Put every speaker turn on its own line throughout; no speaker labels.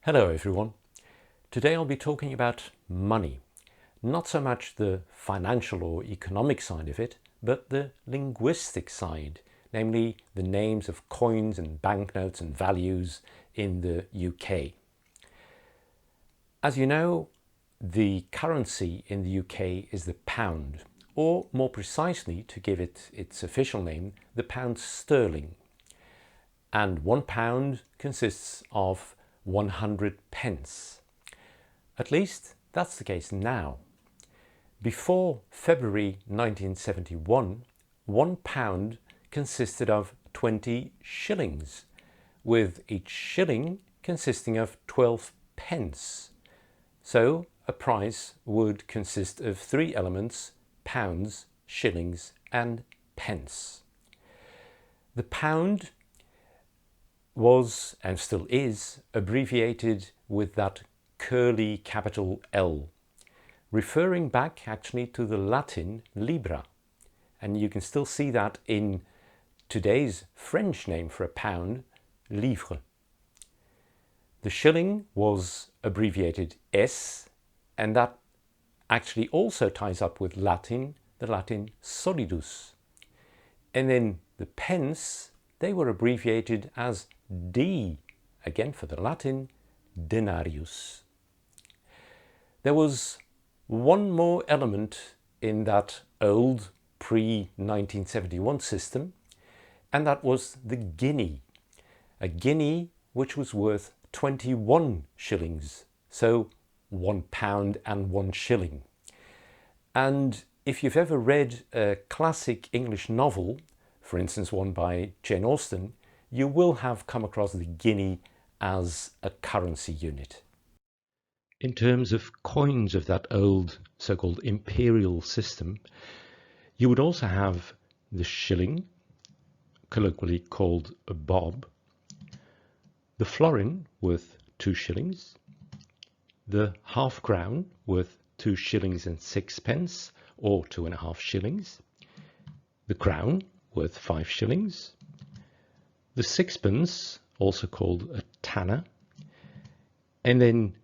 Hello everyone. Today I'll be talking about money. Not so much the financial or economic side of it, but the linguistic side, namely the names of coins and banknotes and values in the UK. As you know, the currency in the UK is the pound, or more precisely, to give it its official name, the pound sterling. And £1 consists of 100 pence. At least that's the case now. Before February 1971, £1 consisted of 20 shillings, with each shilling consisting of 12 pence. So a price would consist of three elements: pounds, shillings and pence. The pound was, and still is, abbreviated with that curly capital L, referring back actually to the Latin libra. And you can still see that in today's French name for a pound, livre. The shilling was abbreviated S, and that actually also ties up with Latin, the Latin solidus. And then the pence, they were abbreviated as D, again for the Latin, denarius. There was one more element in that old pre-1971 system, and that was the guinea. A guinea which was worth 21 shillings, so £1 and 1 shilling. And if you've ever read a classic English novel, for instance one by Jane Austen, you will have come across the guinea as a currency unit. In terms of coins of that old so-called imperial system, you would also have the shilling, colloquially called a bob, the florin worth 2 shillings, the half crown worth 2 shillings and 6 pence, or 2.5 shillings, the crown worth 5 shillings, the sixpence, also called a tanner, and then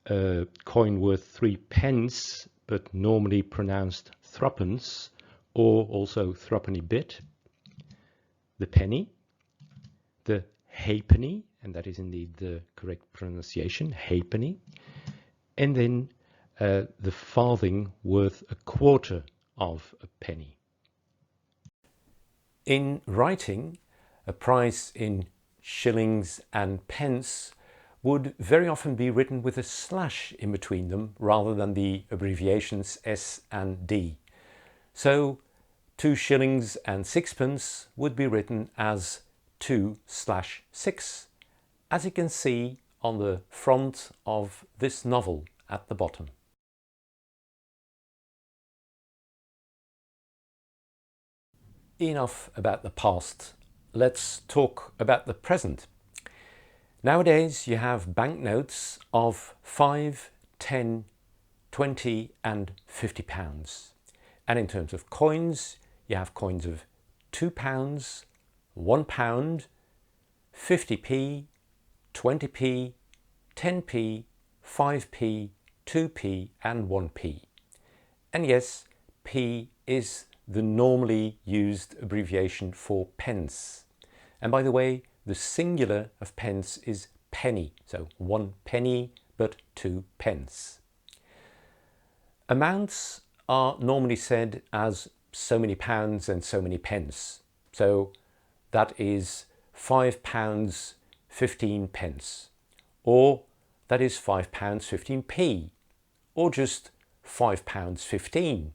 a coin worth 3 pence, but normally pronounced threepence, or also threepenny bit, the penny, the halfpenny, and that is indeed the correct pronunciation, halfpenny, and then the farthing worth a quarter of a penny. In writing, a price in shillings and pence would very often be written with a slash in between them rather than the abbreviations S and D. So 2 shillings and 6 pence would be written as 2/6, as you can see on the front of this novel at the bottom. Enough about the past. Let's talk about the present. Nowadays you have banknotes of 5, 10, 20 and 50 pounds. And in terms of coins, you have coins of £2, £1, 50p, 20p, 10p, 5p, 2p and 1p. And yes, p is the normally used abbreviation for pence. And by the way, the singular of pence is penny, so 1 penny, but 2 pence. Amounts are normally said as so many pounds and so many pence. So that is £5 15 pence, or that is £5 15p, or just £5 15.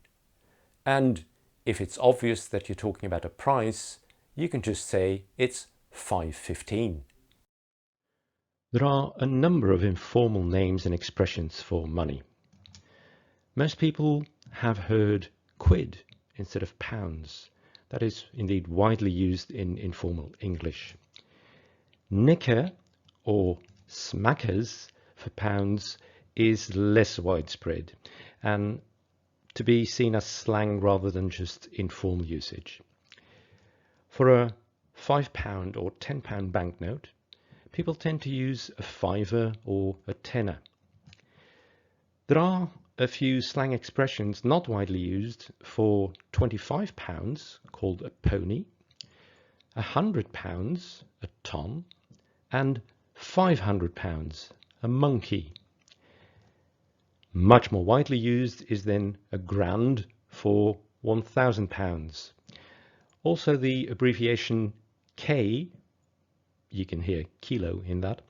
And if it's obvious that you're talking about a price, you can just say it's £5.15. There are a number of informal names and expressions for money. Most people have heard quid instead of pounds. That is indeed widely used in informal English. Nikker or smackers for pounds is less widespread and to be seen as slang rather than just informal usage. For a £5 or £10 banknote, people tend to use a fiver or a tenner. There are a few slang expressions not widely used for £25, called a pony, £100, a ton, and £500, a monkey. Much more widely used is then a grand for £1,000. Also the abbreviation K, you can hear kilo in that,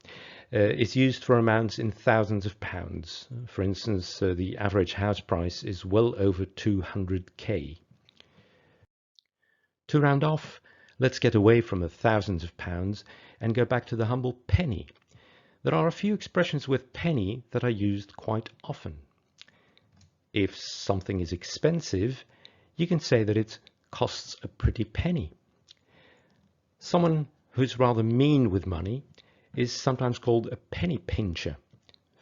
is used for amounts in thousands of pounds. For instance, the average house price is well over 200k. To round off, let's get away from the thousands of pounds and go back to the humble penny. There are a few expressions with penny that are used quite often. If something is expensive, you can say that it costs a pretty penny. Someone who's rather mean with money is sometimes called a penny pincher.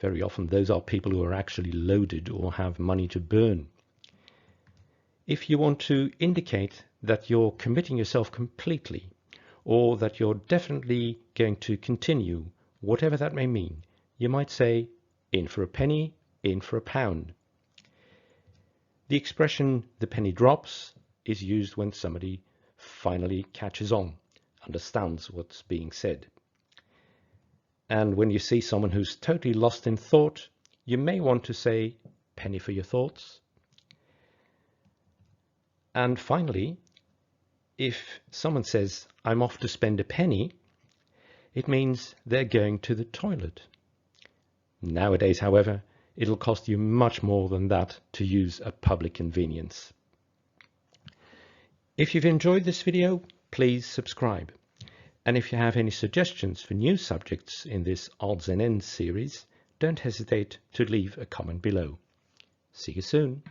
Very often those are people who are actually loaded or have money to burn. If you want to indicate that you're committing yourself completely, or that you're definitely going to continue, whatever that may mean, you might say, in for a penny, in for a pound. The expression, the penny drops, is used when somebody finally catches on, understands what's being said. And when you see someone who's totally lost in thought, you may want to say, penny for your thoughts. And finally, if someone says, I'm off to spend a penny, it means they're going to the toilet. Nowadays, however, it'll cost you much more than that to use a public convenience. If you've enjoyed this video, please subscribe. And if you have any suggestions for new subjects in this Odds and Ends series, don't hesitate to leave a comment below. See you soon.